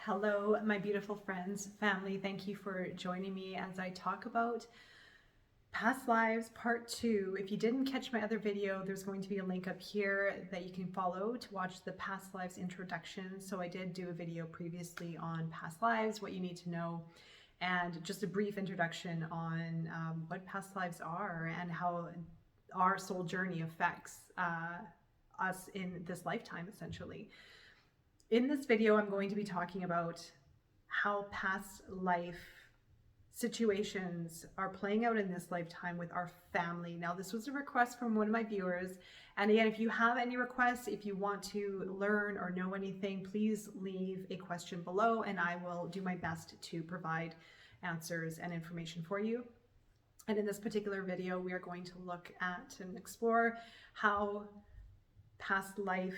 Hello, my beautiful friends, family. Thank you for joining me as I talk about past lives part 2. If you didn't catch my other video, there's going to be a link up here that you can follow to watch the past lives introduction. So I did do a video previously on past lives, what you need to know, and just a brief introduction on what past lives are and how our soul journey affects us in this lifetime, essentially. In this video, I'm going to be talking about how past life situations are playing out in this lifetime with our family. Now, this was a request from one of my viewers. And again, if you have any requests, if you want to learn or know anything, please leave a question below and I will do my best to provide answers and information for you. And in this particular video, we are going to look at and explore how past life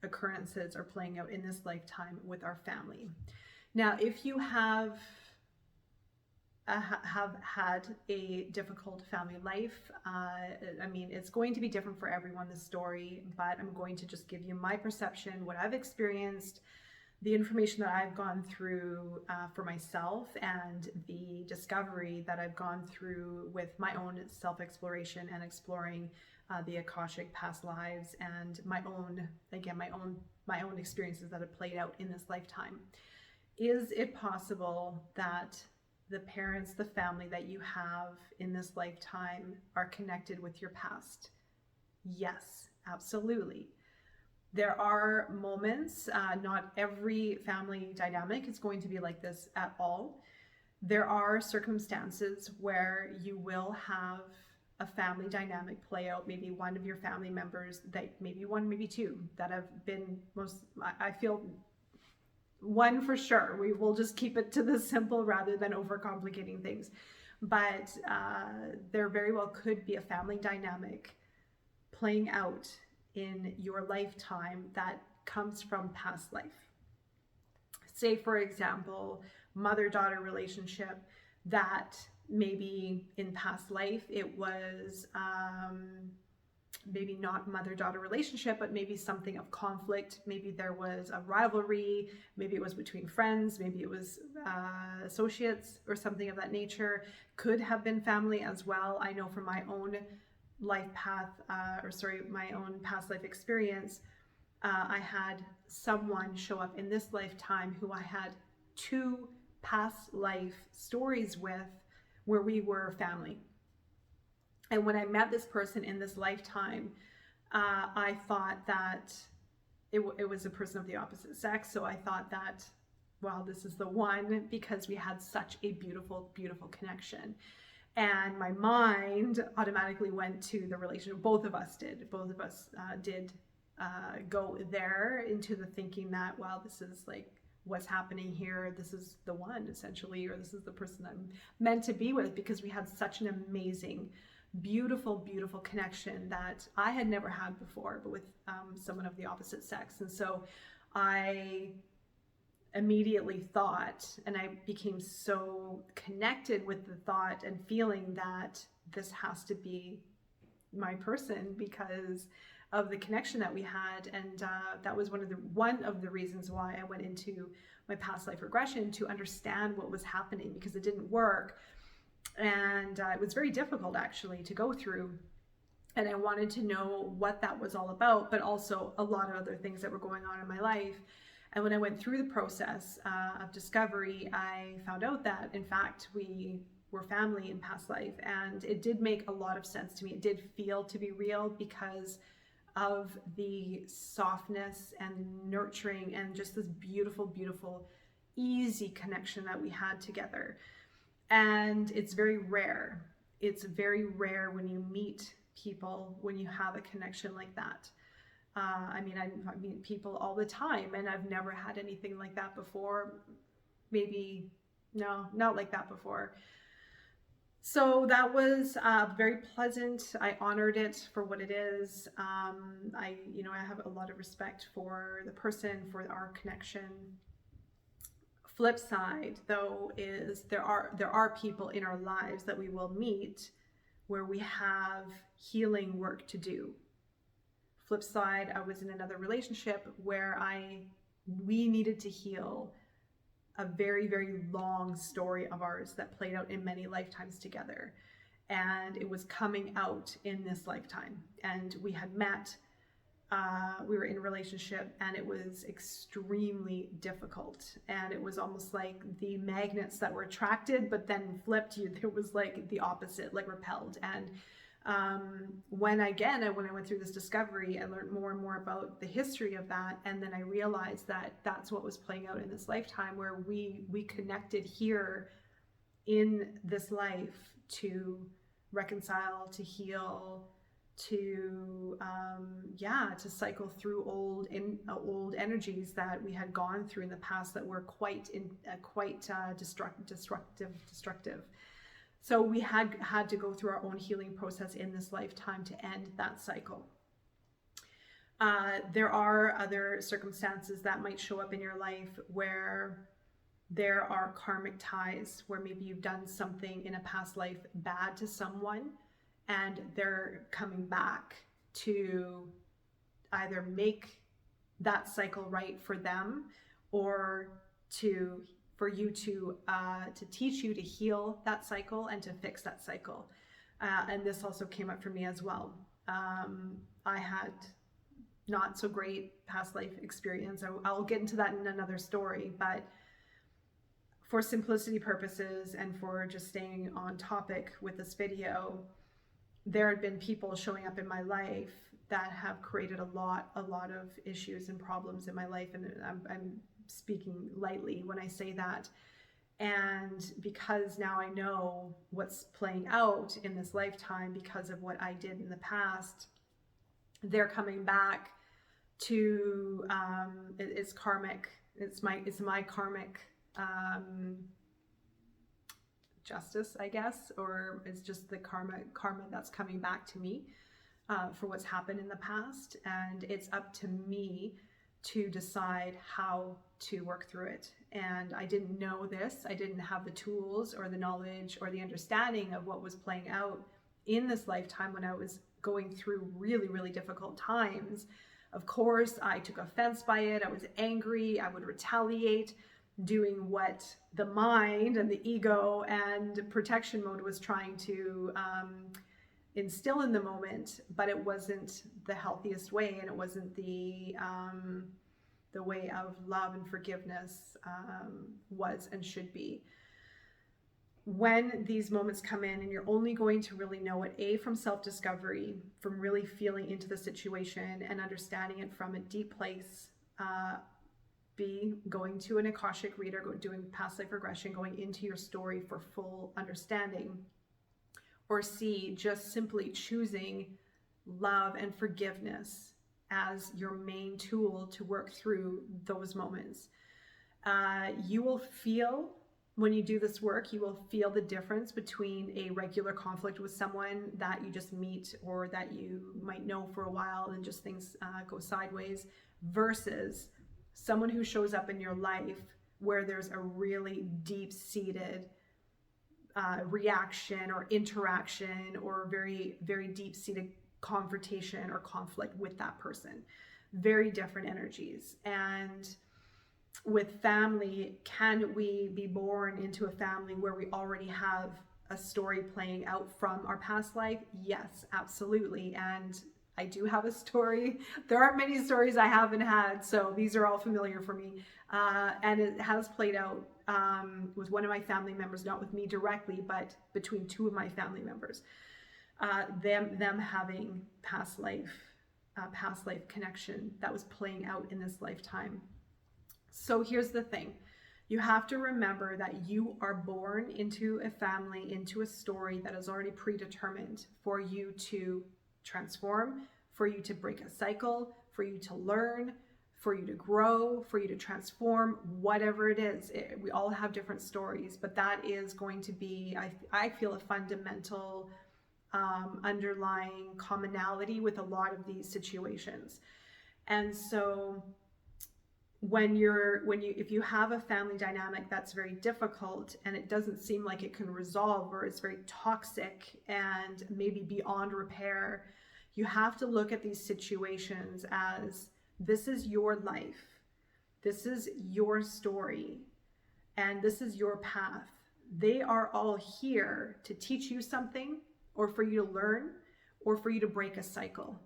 occurrences are playing out in this lifetime with our family. Now, if you have had a difficult family life, I mean, it's going to be different for everyone, the story, but I'm going to just give you my perception, what I've experienced, the information that I've gone through for myself, and the discovery that I've gone through with my own self-exploration and exploring the akashic past lives and my own experiences that have played out in this lifetime. Is it possible that the parents, the family that you have in this lifetime are connected with your past? Yes, absolutely. There are moments, not every family dynamic is going to be like this at all. There are circumstances where you will have a family dynamic play out, maybe one of your family members, that maybe one, maybe two, that have been I feel one for sure. We will just keep it to the simple rather than overcomplicating things. But there very well could be a family dynamic playing out in your lifetime that comes from past life. Say, for example, mother-daughter relationship that maybe in past life it was maybe not mother-daughter relationship, but maybe something of conflict. Maybe there was a rivalry, maybe it was between friends, maybe it was associates or something of that nature. Could have been family as well. I know from my own life path, my own past life experience, I had someone show up in this lifetime who I had two past life stories with where we were family. And when I met this person in this lifetime, I thought that it was a person of the opposite sex. So I thought that, well, this is the one, because we had such a beautiful, beautiful connection. And my mind automatically went to the relationship. Both of us did go there into the thinking that, well, this is like what's happening here. This is the one, essentially, or this is the person I'm meant to be with, because we had such an amazing, beautiful, beautiful connection that I had never had before, but with someone of the opposite sex. And so I immediately thought, and I became so connected with the thought and feeling that this has to be my person because of the connection that we had. And that was one of the reasons why I went into my past life regression, to understand what was happening, because it didn't work. And it was very difficult actually to go through. And I wanted to know what that was all about, but also a lot of other things that were going on in my life. And when I went through the process of discovery, I found out that, in fact, we were family in past life. And it did make a lot of sense to me. It did feel to be real because of the softness and nurturing and just this beautiful, beautiful, easy connection that we had together. And it's very rare. It's very rare when you meet people, when you have a connection like that. I meet people all the time, and I've never had anything like that before. Maybe, no, not like that before. So that was very pleasant. I honored it for what it is. I have a lot of respect for the person, for our connection. Flip side, though, is there are people in our lives that we will meet where we have healing work to do. Flip side, I was in another relationship where we needed to heal a very, very long story of ours that played out in many lifetimes together. And it was coming out in this lifetime. And we had met, we were in a relationship, and it was extremely difficult. And it was almost like the magnets that were attracted, but then flipped you, there was like the opposite, like repelled. And when I went through this discovery, I learned more and more about the history of that. And then I realized that that's what was playing out in this lifetime, where we connected here in this life to reconcile, to heal, to to cycle through old energies that we had gone through in the past that were quite destructive. So we had to go through our own healing process in this lifetime to end that cycle. There are other circumstances that might show up in your life where there are karmic ties, where maybe you've done something in a past life bad to someone, and they're coming back to either make that cycle right for them, or for you to teach you to heal that cycle and to fix that cycle. And this also came up for me as well. I had not so great past life experience. I'll get into that in another story, but for simplicity purposes and for just staying on topic with this video, there had been people showing up in my life that have created a lot of issues and problems in my life. And I'm speaking lightly when I say that. And because now I know what's playing out in this lifetime because of what I did in the past, they're coming back to it's karmic. It's my karmic justice, I guess, or it's just the karma that's coming back to me for what's happened in the past. And it's up to me to decide how to work through it. And I didn't know this. I didn't have the tools or the knowledge or the understanding of what was playing out in this lifetime when I was going through really, really difficult times. Of course, I took offense by it. I was angry. I would retaliate, doing what the mind and the ego and protection mode was trying to instill in the moment, but it wasn't the healthiest way, and it wasn't the way of love and forgiveness was and should be. When these moments come in, and you're only going to really know it, from self-discovery, from really feeling into the situation and understanding it from a deep place, B, going to an akashic reader, doing past life regression, going into your story for full understanding, or C, just simply choosing love and forgiveness as your main tool to work through those moments. You will feel, when you do this work, you will feel the difference between a regular conflict with someone that you just meet or that you might know for a while and just things go sideways, versus someone who shows up in your life where there's a really deep-seated reaction or interaction or very, very deep-seated confrontation or conflict with that person. Very different energies. And with family, can we be born into a family where we already have a story playing out from our past life? Yes, absolutely. And I do have a story. There aren't many stories I haven't had, so these are all familiar for me. And it has played out with one of my family members, not with me directly, but between two of my family members. Them having past life connection that was playing out in this lifetime. So here's the thing. You have to remember that you are born into a family, into a story that is already predetermined for you to transform, for you to break a cycle, for you to learn, for you to grow, for you to transform, whatever it is. We all have different stories, but that is going to be, I feel, a fundamental underlying commonality with a lot of these situations. And so if you have a family dynamic that's very difficult and it doesn't seem like it can resolve, or it's very toxic and maybe beyond repair, you have to look at these situations as, this is your life. This is your story. and this is your path. They are all here to teach you something, or for you to learn, or for you to break a cycle.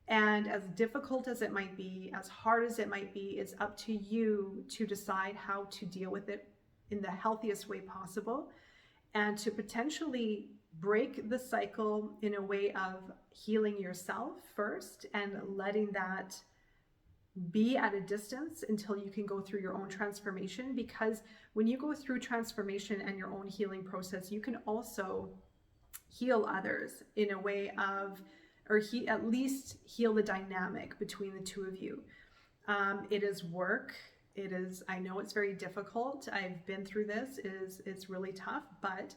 And as difficult as it might be, as hard as it might be, it's up to you to decide how to deal with it in the healthiest way possible, and to potentially break the cycle in a way of healing yourself first and letting that be at a distance until you can go through your own transformation. Because when you go through transformation and your own healing process, you can also heal others in a way of, or at least heal the dynamic between the two of you. It is work. It is, I know it's very difficult. I've been through this. It's really tough, but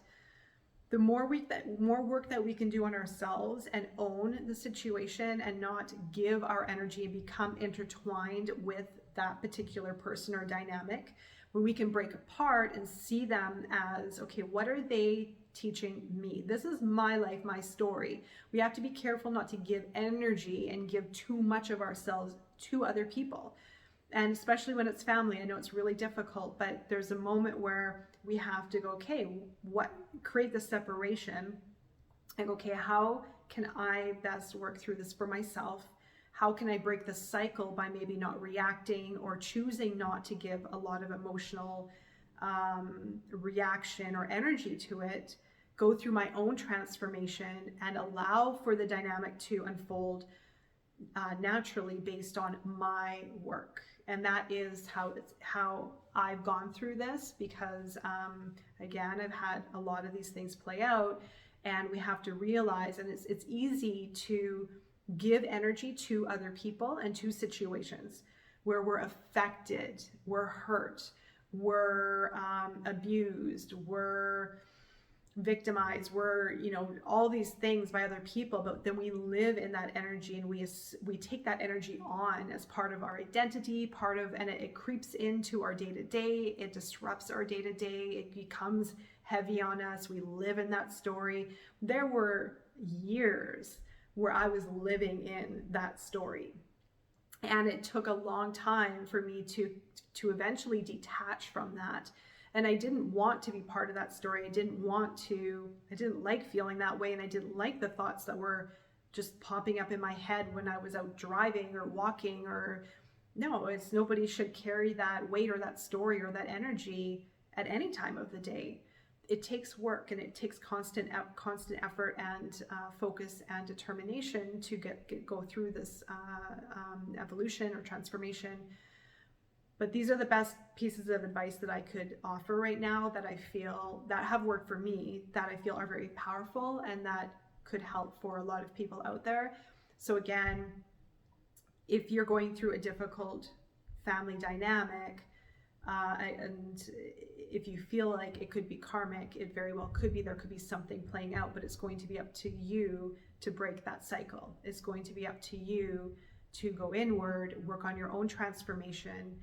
the more work that we can do on ourselves and own the situation and not give our energy and become intertwined with that particular person or dynamic, when we can break apart and see them as, okay, what are they teaching me? This is my life, my story. We have to be careful not to give energy and give too much of ourselves to other people. And especially when it's family, I know it's really difficult, but there's a moment where we have to go, okay, create the separation and go, okay, how can I best work through this for myself? How can I break the cycle by maybe not reacting or choosing not to give a lot of emotional reaction or energy to it, go through my own transformation and allow for the dynamic to unfold naturally based on my work. And that is how I've gone through this, because again, I've had a lot of these things play out, and we have to realize, and it's easy to give energy to other people and to situations where we're affected, we're hurt, we're abused, we're victimized, we're, all these things by other people, but then we live in that energy and we take that energy on as part of our identity, and it creeps into our day-to-day, it disrupts our day-to-day, it becomes heavy on us, we live in that story. There were years where I was living in that story, and it took a long time for me to eventually detach from that. And I didn't want to be part of that story. I didn't like feeling that way. And I didn't like the thoughts that were just popping up in my head when I was out driving or walking, nobody should carry that weight or that story or that energy at any time of the day. It takes work, and it takes constant effort and focus and determination to go through this evolution or transformation. But these are the best pieces of advice that I could offer right now, that I feel that have worked for me, that I feel are very powerful and that could help for a lot of people out there. So again, if you're going through a difficult family dynamic, and if you feel like it could be karmic, it very well could be. There could be something playing out, but it's going to be up to you to break that cycle. It's going to be up to you to go inward, work on your own transformation,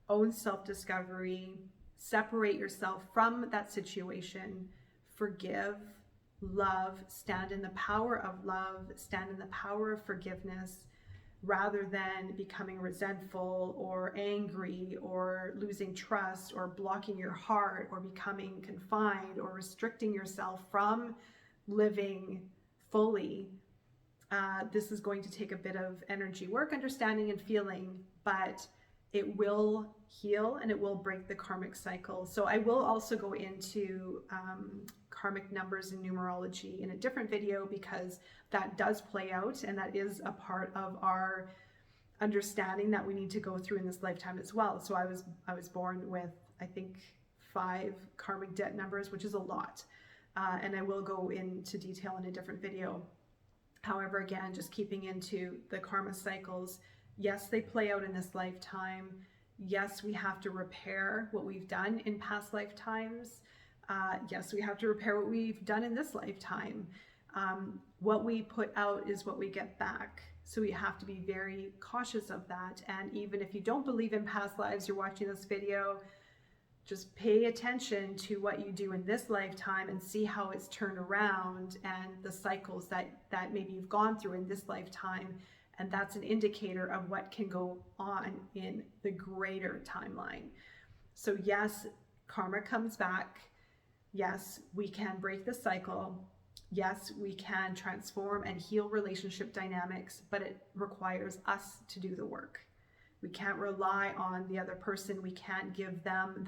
own self-discovery, separate yourself from that situation, forgive, love, stand in the power of love, stand in the power of forgiveness, rather than becoming resentful or angry or losing trust or blocking your heart or becoming confined or restricting yourself from living fully. This is going to take a bit of energy work, understanding and feeling, but it will heal and it will break the karmic cycle. So I will also go into karmic numbers and numerology in a different video, because that does play out and that is a part of our understanding that we need to go through in this lifetime as well. So I was born with, I think, 5 karmic debt numbers, which is a lot. And I will go into detail in a different video. However, again, just keeping into the karma cycles, yes, they play out in this lifetime. Yes, we have to repair what we've done in past lifetimes. Yes, we have to repair what we've done in this lifetime. What we put out is what we get back. So we have to be very cautious of that. And even if you don't believe in past lives, you're watching this video, just pay attention to what you do in this lifetime and see how it's turned around and the cycles that maybe you've gone through in this lifetime. And that's an indicator of what can go on in the greater timeline. So yes, Karma comes back. Yes, we can break the cycle. Yes, we can transform and heal relationship dynamics, but it requires us to do the work. We can't rely on the other person. We can't give them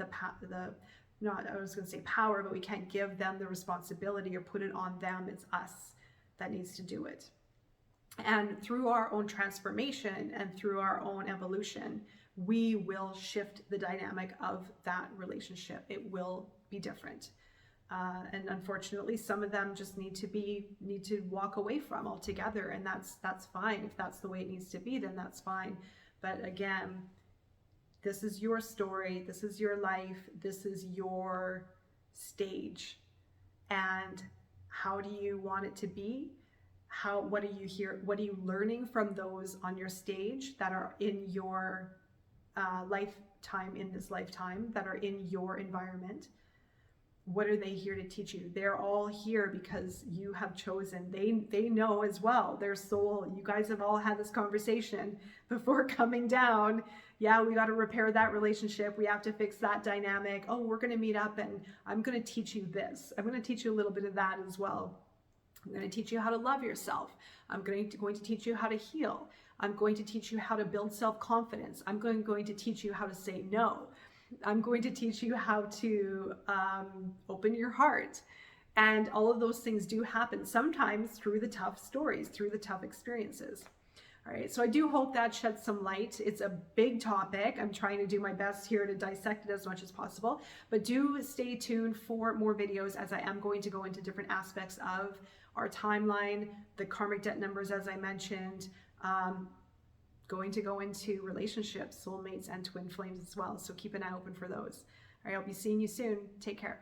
not, I was going to say power, but we can't give them the responsibility or put it on them. It's us that needs to do it. And through our own transformation and through our own evolution, we will shift the dynamic of that relationship. It will be different. And unfortunately, some of them just need to walk away from altogether, and that's fine. If that's the way it needs to be, then that's fine. But again, this is your story, this is your life, this is your stage. And how do you want it to be? What are you here? What are you learning from those on your stage that are in your lifetime, in this lifetime, that are in your environment? What are they here to teach you? They're all here because you have chosen. They know as well, their soul. You guys have all had this conversation before coming down. Yeah, we got to repair that relationship. We have to fix that dynamic. Oh, we're going to meet up and I'm going to teach you this. I'm going to teach you a little bit of that as well. I'm going to teach you how to love yourself. I'm going to teach you how to heal. I'm going to teach you how to build self-confidence. I'm going to teach you how to say no. I'm going to teach you how to open your heart. And all of those things do happen sometimes through the tough stories, through the tough experiences. All right, so I do hope that sheds some light. It's a big topic. I'm trying to do my best here to dissect it as much as possible, but do stay tuned for more videos, as I am going to go into different aspects of our timeline, the karmic debt numbers, as I mentioned, going to go into relationships, soulmates, and twin flames as well. So keep an eye open for those. All right, I'll be seeing you soon. Take care.